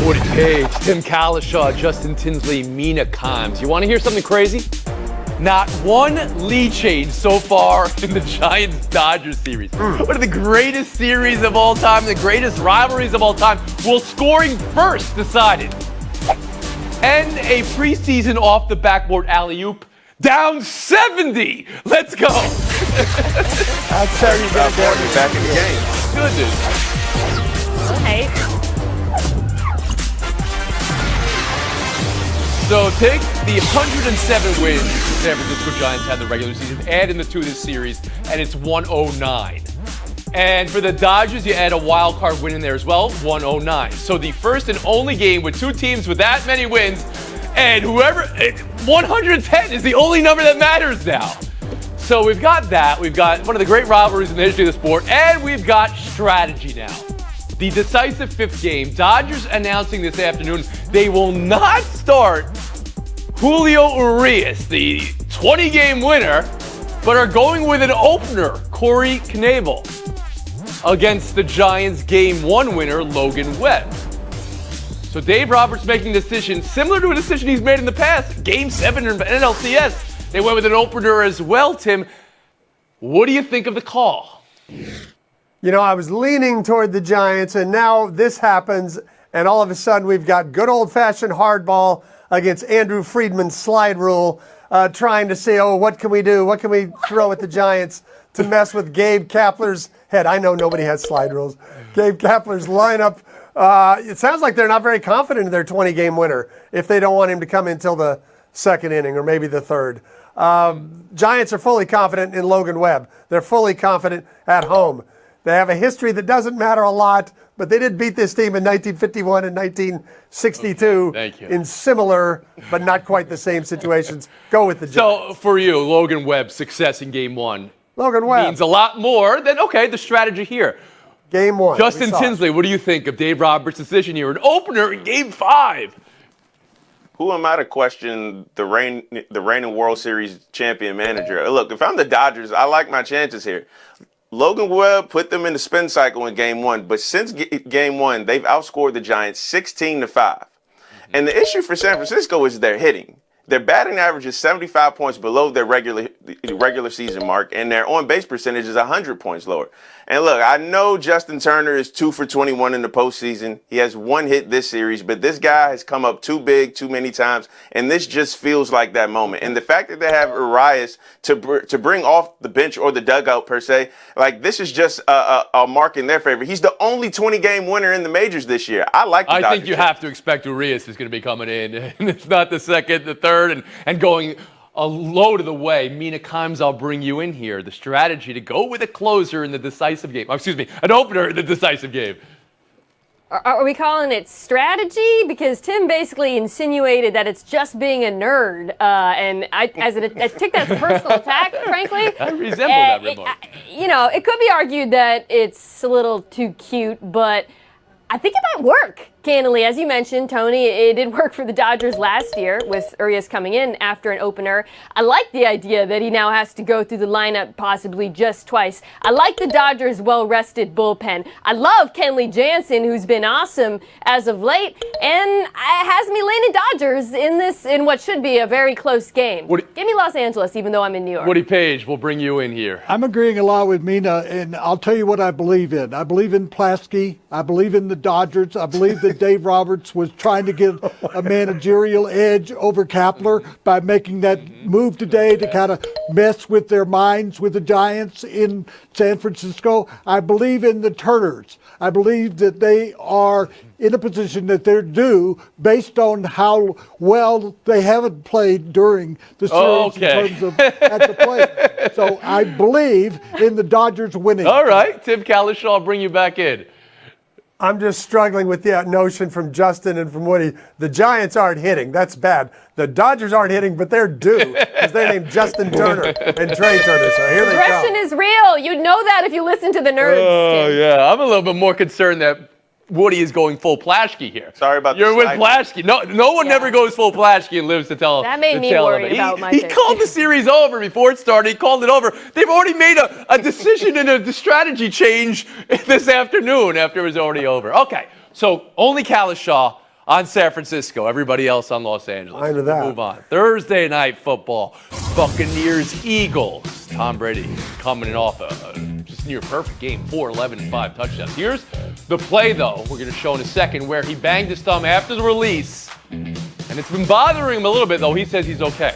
Woody Page, Tim Kalishaw, Justin Tinsley, Mina Kimes. You want to hear something crazy? Not one lead change so far in the Giants-Dodgers series. One of the greatest series of all time, the greatest rivalries of all time. Will scoring first decided. And a preseason off the backboard alley-oop. Down 70. Let's go. That's how you get it back in the game. Goodness. Okay. So take the 107 wins the San Francisco Giants had in the regular season, add in the 2 this series, and it's 109. And for the Dodgers, you add a wild card win in there as well, 109. So the first and only game with 2 teams with that many wins, and 110 is the only number that matters now. So we've got that. We've got one of the great rivalries in the history of the sport, and we've got strategy now. The decisive 5th game, Dodgers announcing this afternoon they will not start Julio Urias, the 20-game winner, but are going with an opener, Corey Knebel, against the Giants' Game 1 winner, Logan Webb. So Dave Roberts making a decision similar to a decision he's made in the past, Game 7 in NLCS. They went with an opener as well, Tim. What do you think of the call? You know, I was leaning toward the Giants, and now this happens, and all of a sudden we've got good old-fashioned hardball against Andrew Friedman's slide rule, trying to say, oh, what can we do? What can we throw at the Giants to mess with Gabe Kapler's head? I know nobody has slide rules. Gabe Kapler's lineup. It sounds like they're not very confident in their 20-game winner if they don't want him to come in till the 2nd inning or maybe the 3rd. Giants are fully confident in Logan Webb. They're fully confident at home. They have a history that doesn't matter a lot, but they did beat this team in 1951 and 1962 in similar but not quite the same situations. Go with the Giants. So for you, Logan Webb's success in Game 1 Logan Webb means a lot more than, okay, the strategy here. Game 1. Justin Tinsley, what do you think of Dave Roberts' decision here? An opener in Game 5. Who am I to question the reigning World Series champion manager? Look, if I'm the Dodgers, I like my chances here. Logan Webb put them in the spin cycle in Game 1, but since Game 1, they've outscored the Giants 16-5. And the issue for San Francisco is their hitting. Their batting average is 75 points below their regular season mark, and their on-base percentage is 100 points lower. And look, I know Justin Turner is 2 for 21 in the postseason. He has 1 hit this series, but this guy has come up too big too many times, and this just feels like that moment. And the fact that they have Urias to bring off the bench or the dugout per se, like this is just a mark in their favor. He's the only 20-game winner in the majors this year. I like the Dodgers. I think you have to expect Urias is going to be coming in, and it's not the 2nd, the 3rd, and going a load of the way. Mina Kimes, I'll bring you in here. The strategy to go with a closer in the decisive game. An opener in the decisive game. Are we calling it strategy? Because Tim basically insinuated that it's just being a nerd, and I took that as a personal attack, frankly. I resemble that remark. It could be argued that it's a little too cute, but I think it might work. Candidly, as you mentioned, Tony, it did work for the Dodgers last year with Urias coming in after an opener. I like the idea that he now has to go through the lineup possibly just twice. I like the Dodgers' well-rested bullpen. I love Kenley Jansen, who's been awesome as of late, and it has me leaning Dodgers in what should be a very close game. Give me Los Angeles, even though I'm in New York. Woody Page, we'll bring you in here. I'm agreeing a lot with Mina, and I'll tell you what I believe in. I believe in Plasky. I believe in the Dodgers. I believe that Dave Roberts was trying to get a managerial edge over Kapler by making that move today to kind of mess with their minds with the Giants in San Francisco. I believe in the Turners. I believe that they are in a position that they're due based on how well they haven't played during the series in terms of at the plate. So I believe in the Dodgers winning. All right, Tim Kalishaw, I'll bring you back in. I'm just struggling with the notion from Justin and from Woody. The Giants aren't hitting. That's bad. The Dodgers aren't hitting, but they're due because they named Justin Turner and Trey Turner. So here they go. Aggression is real. You'd know that if you listen to the nerds. Oh, yeah. I'm a little bit more concerned that Woody is going full Plasky here. Sorry about You're with Plasky. No one never goes full Plasky and lives to tell. That made me worried about my He called the series over before it started. He called it over. They've already made a decision and a strategy change this afternoon after it was already over. Okay, so only Kalishaw. on San Francisco. Everybody else on Los Angeles. I know that. Move on. Thursday night football. Buccaneers, Eagles. Tom Brady coming off a just near perfect game. 4, 11, and 5 touchdowns. Here's the play, though, we're going to show in a second, where he banged his thumb after the release. And it's been bothering him a little bit, though. He says he's okay.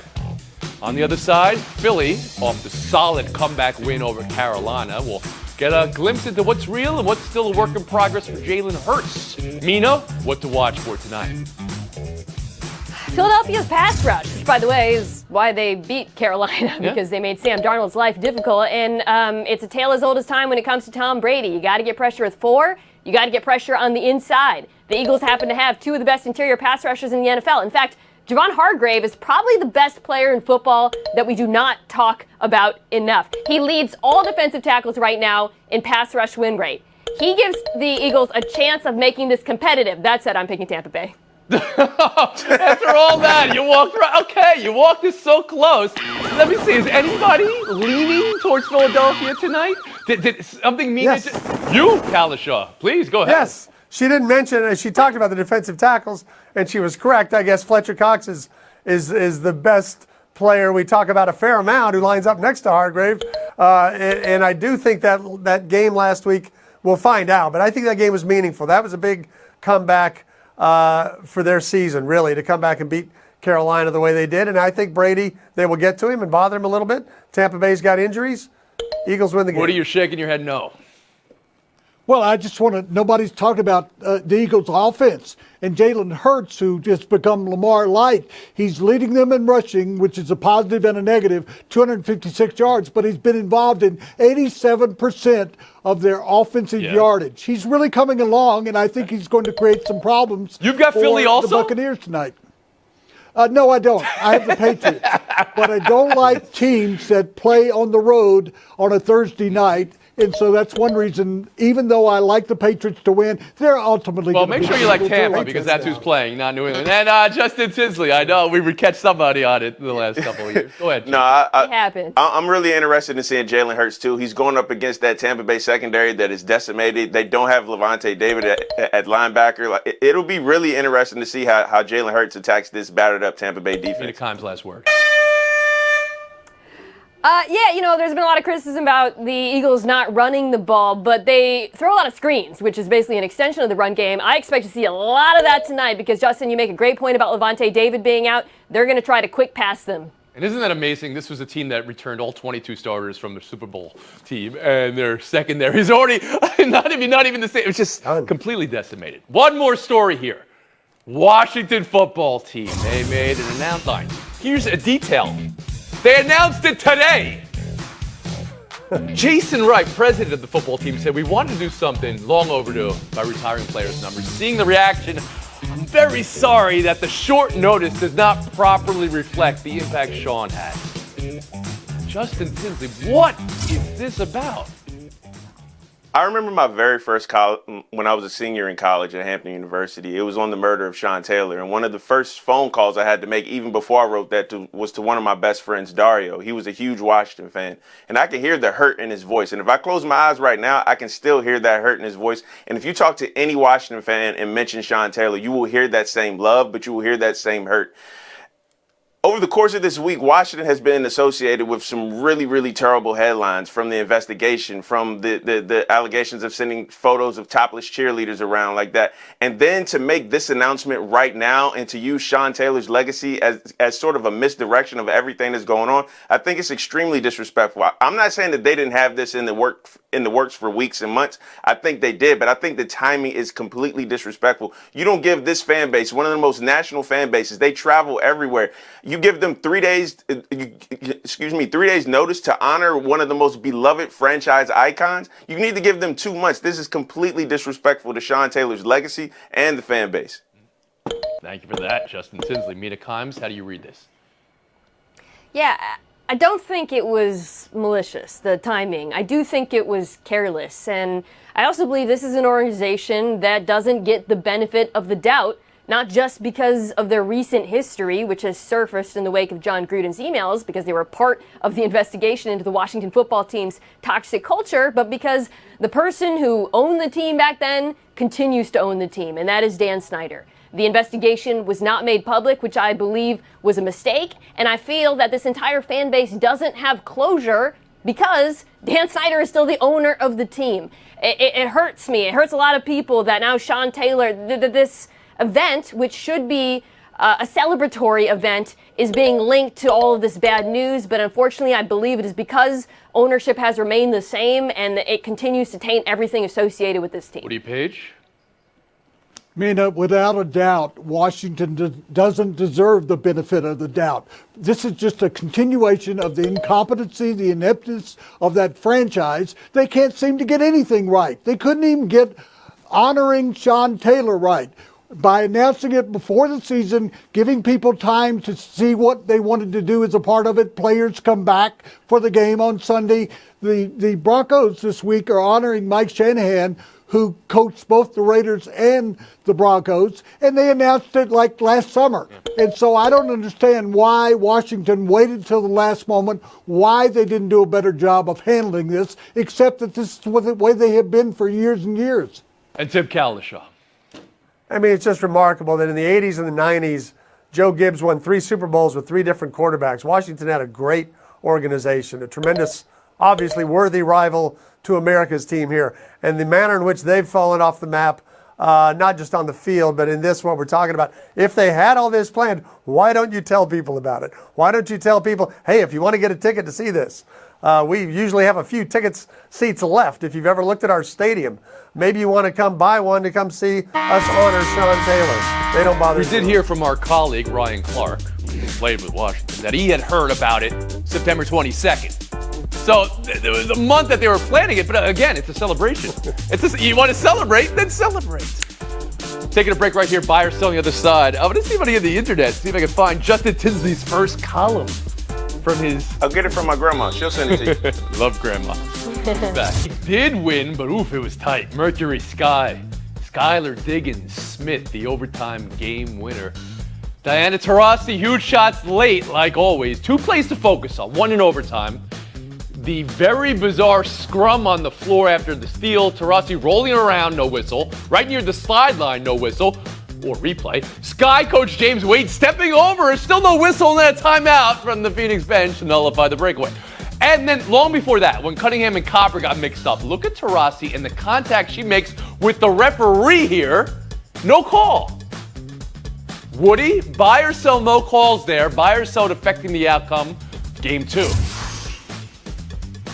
On the other side, Philly, off the solid comeback win over Carolina, will get a glimpse into what's real and what's still a work in progress for Jalen Hurts. Mina, what to watch for tonight? Philadelphia's pass rush, which, by the way, is why they beat Carolina, because they made Sam Darnold's life difficult. And it's a tale as old as time when it comes to Tom Brady. You got to get pressure with 4. You got to get pressure on the inside. The Eagles happen to have 2 of the best interior pass rushers in the NFL. In fact, Javon Hargrave is probably the best player in football that we do not talk about enough. He leads all defensive tackles right now in pass rush win rate. He gives the Eagles a chance of making this competitive. That said, I'm picking Tampa Bay. After all that, you walked right. Okay, you walked this so close. Let me see. Is anybody leaning towards Philadelphia tonight? Did something mean? Yes. You, Kalishaw, please go ahead. Yes. She didn't mention, she talked about the defensive tackles, and she was correct. I guess Fletcher Cox is the best player we talk about a fair amount, who lines up next to Hargrave. And I do think that game last week, we'll find out, but I think that game was meaningful. That was a big comeback for their season, really, to come back and beat Carolina the way they did. And I think Brady, they will get to him and bother him a little bit. Tampa Bay's got injuries. Eagles win the game. What are you shaking your head no? Well, I just want to, nobody's talked about the Eagles' offense. And Jalen Hurts, who just become Lamar Light, he's leading them in rushing, which is a positive and a negative, 256 yards, but he's been involved in 87% of their offensive yardage. He's really coming along, and I think he's going to create some problems. You've got for Philly also? the Buccaneers tonight. No, I don't. I have the Patriots. But I don't like teams that play on the road on a Thursday night. And so that's one reason, even though I like the Patriots to win, they're ultimately Well, going to make sure you like Tampa, because that's who's playing, not New England. And Justin Tinsley, I know we would catch somebody on it in the last couple of years. Go ahead. No, It happened. I'm really interested in seeing Jalen Hurts too. He's going up against that Tampa Bay secondary that is decimated. They don't have Levante David at linebacker. Like, it'll be really interesting to see how Jalen Hurts attacks this battered up Tampa Bay defense. Mina Kimes' last word. There's been a lot of criticism about the Eagles not running the ball, but they throw a lot of screens, which is basically an extension of the run game. I expect to see a lot of that tonight because, Justin, you make a great point about Levante David being out. They're going to try to quick pass them. And isn't that amazing? This was a team that returned all 22 starters from the Super Bowl team, and their secondary is already not even the same. It's just completely decimated. One more story here. Washington football team. They made an announcement. Here's a detail. They announced it today. Jason Wright, president of the football team, said we wanted to do something long overdue by retiring players' numbers. Seeing the reaction, I'm very sorry that the short notice does not properly reflect the impact Sean had. Justin Tinsley, what is this about? I remember my very first college, when I was a senior in college at Hampton University. It was on the murder of Sean Taylor. And one of the first phone calls I had to make, even before I wrote that, was to one of my best friends, Dario. He was a huge Washington fan. And I could hear the hurt in his voice. And if I close my eyes right now, I can still hear that hurt in his voice. And if you talk to any Washington fan and mention Sean Taylor, you will hear that same love, but you will hear that same hurt. Over the course of this week, Washington has been associated with some really, really terrible headlines, from the investigation, from the allegations of sending photos of topless cheerleaders around like that. And then to make this announcement right now and to use Sean Taylor's legacy as sort of a misdirection of everything that's going on, I think it's extremely disrespectful. I'm not saying that they didn't have this in the works for weeks and months. I think they did, but I think the timing is completely disrespectful. You don't give this fan base, one of the most national fan bases, they travel everywhere. You give them 3 days, 3 days notice to honor one of the most beloved franchise icons. You need to give them 2 months. This is completely disrespectful to Sean Taylor's legacy and the fan base. Thank you for that, Justin Tinsley. Mina Kimes, how do you read this? Yeah, I don't think it was malicious, the timing. I do think it was careless. And I also believe this is an organization that doesn't get the benefit of the doubt not just because of their recent history, which has surfaced in the wake of John Gruden's emails, because they were part of the investigation into the Washington football team's toxic culture, but because the person who owned the team back then continues to own the team, and that is Dan Snyder. The investigation was not made public, which I believe was a mistake, and I feel that this entire fan base doesn't have closure because Dan Snyder is still the owner of the team. It hurts me. It hurts a lot of people that now Sean Taylor, this event, which should be a celebratory event, is being linked to all of this bad news. But unfortunately, I believe it is because ownership has remained the same and it continues to taint everything associated with this team. Woody Page? I mean, without a doubt, Washington doesn't deserve the benefit of the doubt. This is just a continuation of the incompetency, the ineptness of that franchise. They can't seem to get anything right. They couldn't even get honoring Sean Taylor right. By announcing it before the season, giving people time to see what they wanted to do as a part of it, players come back for the game on Sunday. The Broncos this week are honoring Mike Shanahan, who coached both the Raiders and the Broncos, and they announced it like last summer. And so I don't understand why Washington waited till the last moment, why they didn't do a better job of handling this, except that this is the way they have been for years and years. And Tim Kalishaw. I mean, it's just remarkable that in the 80s and the 90s, Joe Gibbs won 3 Super Bowls with 3 different quarterbacks. Washington had a great organization, a tremendous, obviously worthy rival to America's team here. And the manner in which they've fallen off the map, not just on the field, but in this, what we're talking about. If they had all this planned, why don't you tell people about it? Why don't you tell people, hey, if you want to get a ticket to see this, we usually have a few seats left. If you've ever looked at our stadium, maybe you want to come buy one to come see us honor Sean Taylor. They don't bother. We did hear from our colleague, Ryan Clark, who played with Washington, that he had heard about it September 22nd. So there was a month that they were planning it, but again, it's a celebration. You want to celebrate, then celebrate. Taking a break right here, buy or sell on the other side. I'm going to see if I can get the internet, see if I can find Justin Tinsley's first column from his... I'll get it from my grandma. She'll send it to you. Love grandma. Back. He did win, but oof, it was tight. Mercury Sky. Skylar Diggins Smith, the overtime game winner. Diana Taurasi, huge shots late, like always. 2 plays to focus on, 1 in overtime. The very bizarre scrum on the floor after the steal. Taurasi rolling around, no whistle. Right near the sideline, no whistle. Or replay. Sky coach James Wade stepping over. Still no whistle and a timeout from the Phoenix bench to nullify the breakaway. And then long before that, when Cunningham and Copper got mixed up, look at Taurasi and the contact she makes with the referee here. No call. Woody, buy or sell, no calls there. Buy or sell affecting the outcome. Game 2.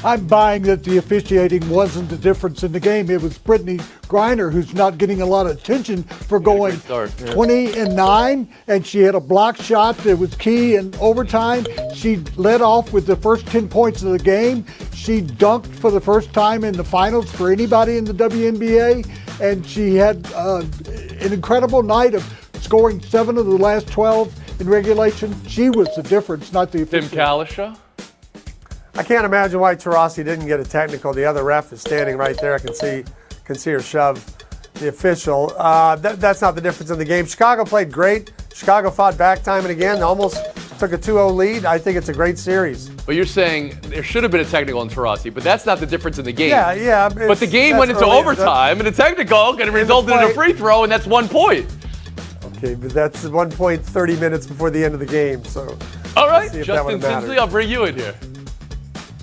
I'm buying that the officiating wasn't the difference in the game. It was Brittany Griner, who's not getting a lot of attention for going 20-9, and she had a block shot that was key in overtime. She led off with the first 10 points of the game. She dunked for the first time in the finals for anybody in the WNBA, and she had an incredible night of scoring 7 of the last 12 in regulation. She was the difference, not the officiating. Tim Kalishaw? I can't imagine why Taurasi didn't get a technical. The other ref is standing right there. I can see her shove the official. That's not the difference in the game. Chicago played great. Chicago fought back time and again. Almost took a 2-0 lead. I think it's a great series. But you're saying there should have been a technical on Taurasi, but that's not the difference in the game. Yeah. But the game went into overtime, and a technical could have resulted in a free throw, and that's 1 point. Okay, but that's 1 point 30 minutes before the end of the game. So. All right, Justin Tinsley, I'll bring you in here.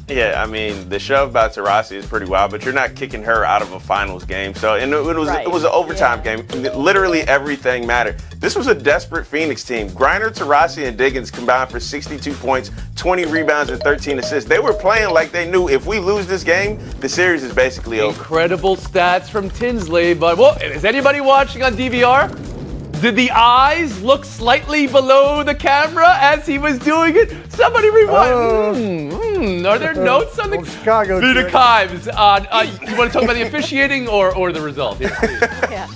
Yeah, I mean, the shove by Taurasi is pretty wild, but you're not kicking her out of a finals game. So, and it was an overtime game. Literally everything mattered. This was a desperate Phoenix team. Griner, Taurasi, and Diggins combined for 62 points, 20 rebounds, and 13 assists. They were playing like they knew if we lose this game, the series is basically over. Incredible stats from Tinsley, but is anybody watching on DVR? Did the eyes look slightly below the camera as he was doing it? Somebody rewind. Are there notes on the Chicago? Vita Kives. You want to talk about the officiating or the result? Yeah.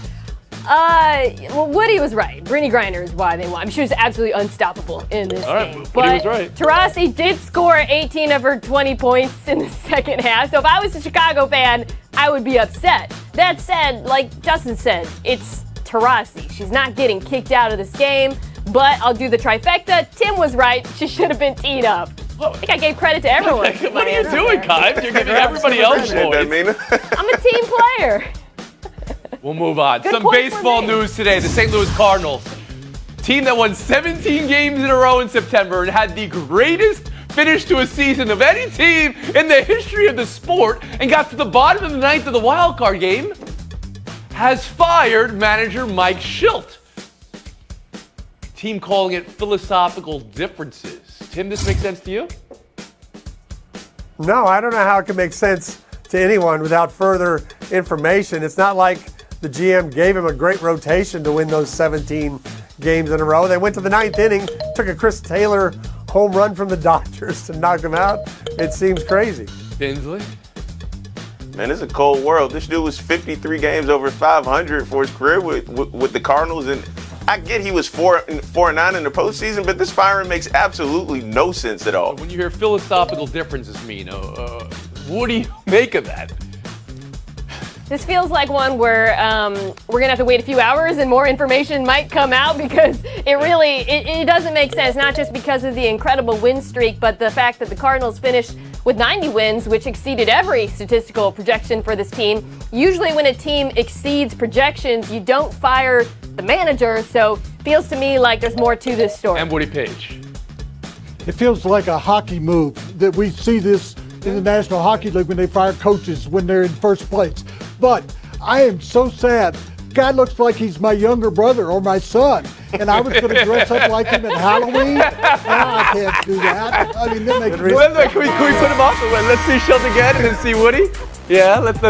Well, Woody was right. Brittany Griner is why they won. I mean, she was absolutely unstoppable in this game. Woody was right. Taurasi did score 18 of her 20 points in the second half. So if I was a Chicago fan, I would be upset. That said, like Justin said, it's Taurasi. She's not getting kicked out of this game, but I'll do the trifecta. Tim was right. She should have been teed up. I think I gave credit to everyone. What are you doing, Kyle? You're giving everybody else points. I'm a team player. We'll move on. Good Some point for baseball me. news today. The St. Louis Cardinals, team that won 17 games in a row in September and had the greatest finish to a season of any team in the history of the sport and got to the bottom of the ninth of the wild card game, has fired manager Mike Schilt. Team calling it philosophical differences. Tim, this makes sense to you? No, I don't know how it can make sense to anyone without further information. It's not like the GM gave him a great rotation to win those 17 games in a row. They went to the ninth inning, took a Chris Taylor home run from the Dodgers to knock them out. It seems crazy. Tinsley? Man, it's a cold world. This dude was 53 games over 500 for his career with the Cardinals, and I get he was 4-9 in the postseason, but this firing makes absolutely no sense at all. When you hear philosophical differences, what do you make of that? This feels like one where we're gonna have to wait a few hours and more information might come out, because it doesn't make sense, not just because of the incredible win streak, but the fact that the Cardinals finished with 90 wins, which exceeded every statistical projection for this team. Usually when a team exceeds projections, you don't fire the manager, so feels to me like there's more to this story. And Woody Page. It feels like a hockey move that we see this in the National Hockey League when they fire coaches when they're in first place. But I am so sad. Guy looks like he's my younger brother or my son, and I was going to dress up like him at Halloween. No, I can't do that. I mean, that makes Can we put him up? Let's see Schilt again and then see Woody. Yeah, let's.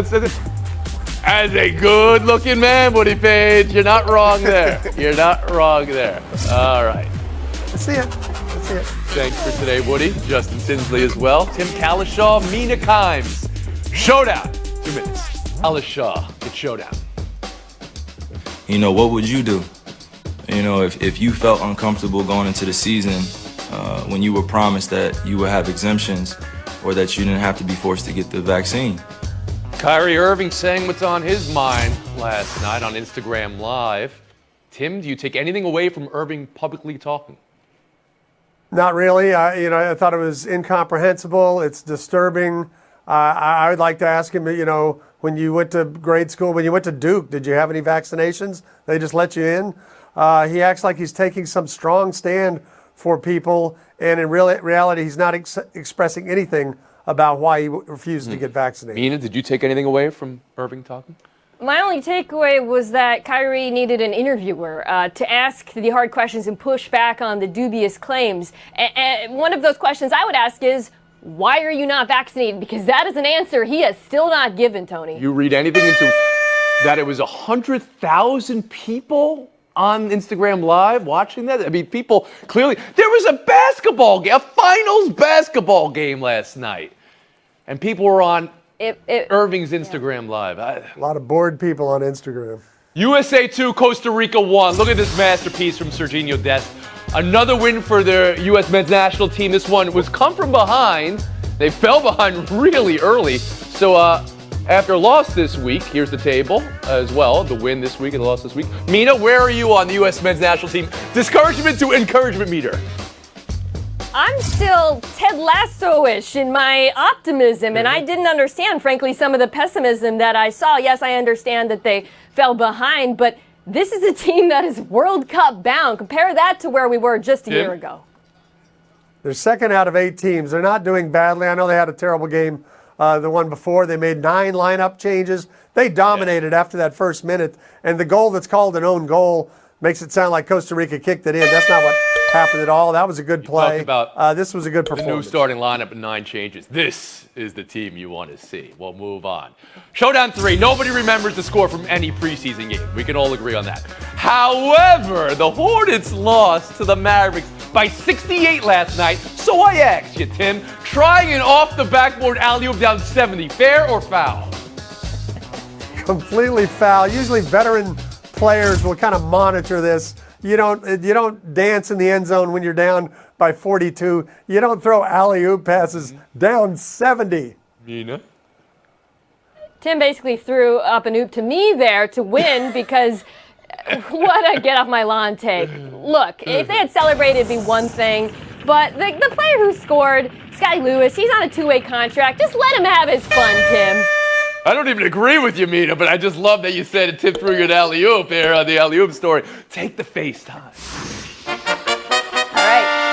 As a good-looking man, Woody Page, you're not wrong there. You're not wrong there. All right. Let's see it. Let's see it. Thanks for today, Woody. Justin Tinsley as well. Tim Kalishaw, Mina Kimes. Showdown. 2 minutes. Kalishaw, it's showdown. What would you do? If you felt uncomfortable going into the season when you were promised that you would have exemptions or that you didn't have to be forced to get the vaccine. Kyrie Irving saying what's on his mind last night on Instagram Live. Tim, do you take anything away from Irving publicly talking? Not really. I thought it was incomprehensible. It's disturbing. I would like to ask him, when you went to grade school, when you went to Duke, did you have any vaccinations? They just let you in. He acts like he's taking some strong stand for people, and in reality, he's not expressing anything about why he refused to get vaccinated. Mina, did you take anything away from Irving talking? My only takeaway was that Kyrie needed an interviewer to ask the hard questions and push back on the dubious claims. And one of those questions I would ask is, why are you not vaccinated? Because that is an answer he has still not given, Tony. You read anything into that it was 100,000 people on Instagram Live watching that? I mean, people clearly, there was a basketball game, a finals basketball game last night. And people were on Irving's Instagram Live. A lot of bored people on Instagram. USA 2, Costa Rica 1. Look at this masterpiece from Serginho Dest. Another win for the U.S. men's national team. This one was come from behind. They fell behind really early. So after a loss this week, here's the table as well. The win this week and the loss this week. Mina, where are you on the U.S. men's national team? Discouragement to encouragement meter. I'm still Ted Lasso-ish in my optimism, and I didn't understand, frankly, some of the pessimism that I saw. Yes, I understand that they fell behind, but this is a team that is World Cup bound. Compare that to where we were just a year ago. They're second out of 8 teams. They're not doing badly. I know they had a terrible game the one before. They made 9 lineup changes. They dominated after that first minute, and the goal that's called an own goal makes it sound like Costa Rica kicked it in. That's not what happened at all. That was a good play. This was a good performance. The new starting lineup and 9 changes. This is the team you want to see. We'll move on. Showdown 3. Nobody remembers the score from any preseason game. We can all agree on that. However, the Hornets lost to the Mavericks by 68 last night. So I asked you, Tim, trying an off-the-backboard alley-oop down 70, fair or foul? Completely foul. Usually veteran players will kind of monitor this. You don't dance in the end zone when you're down by 42. You don't throw alley-oop passes down 70. Mina? Tim basically threw up an oop to me there to win because What a get off my lawn take. Look, if they had celebrated, it'd be one thing. But the player who scored, Sky Lewis, he's on a two-way contract. Just let him have his fun, Tim. I don't even agree with you, Mina, but I just love that you said it. Tim threw you an alley-oop there on the alley-oop story. Take the FaceTime. All right.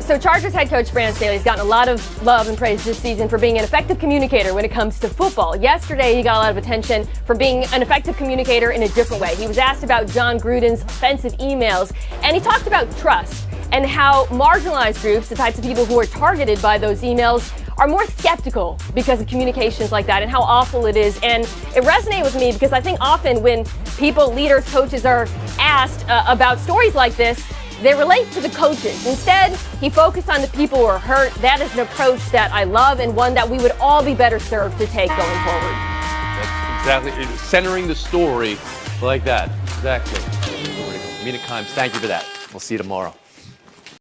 So Chargers head coach Brandon Staley's gotten a lot of love and praise this season for being an effective communicator when it comes to football. Yesterday, he got a lot of attention for being an effective communicator in a different way. He was asked about John Gruden's offensive emails, and he talked about trust and how marginalized groups, the types of people who are targeted by those emails, are more skeptical because of communications like that and how awful it is. And it resonated with me because I think often when people, leaders, coaches are asked about stories like this, they relate to the coaches. Instead, he focused on the people who are hurt. That is an approach that I love and one that we would all be better served to take going forward. That's exactly, centering the story like that. Exactly. Mina Kimes, thank you for that. We'll see you tomorrow.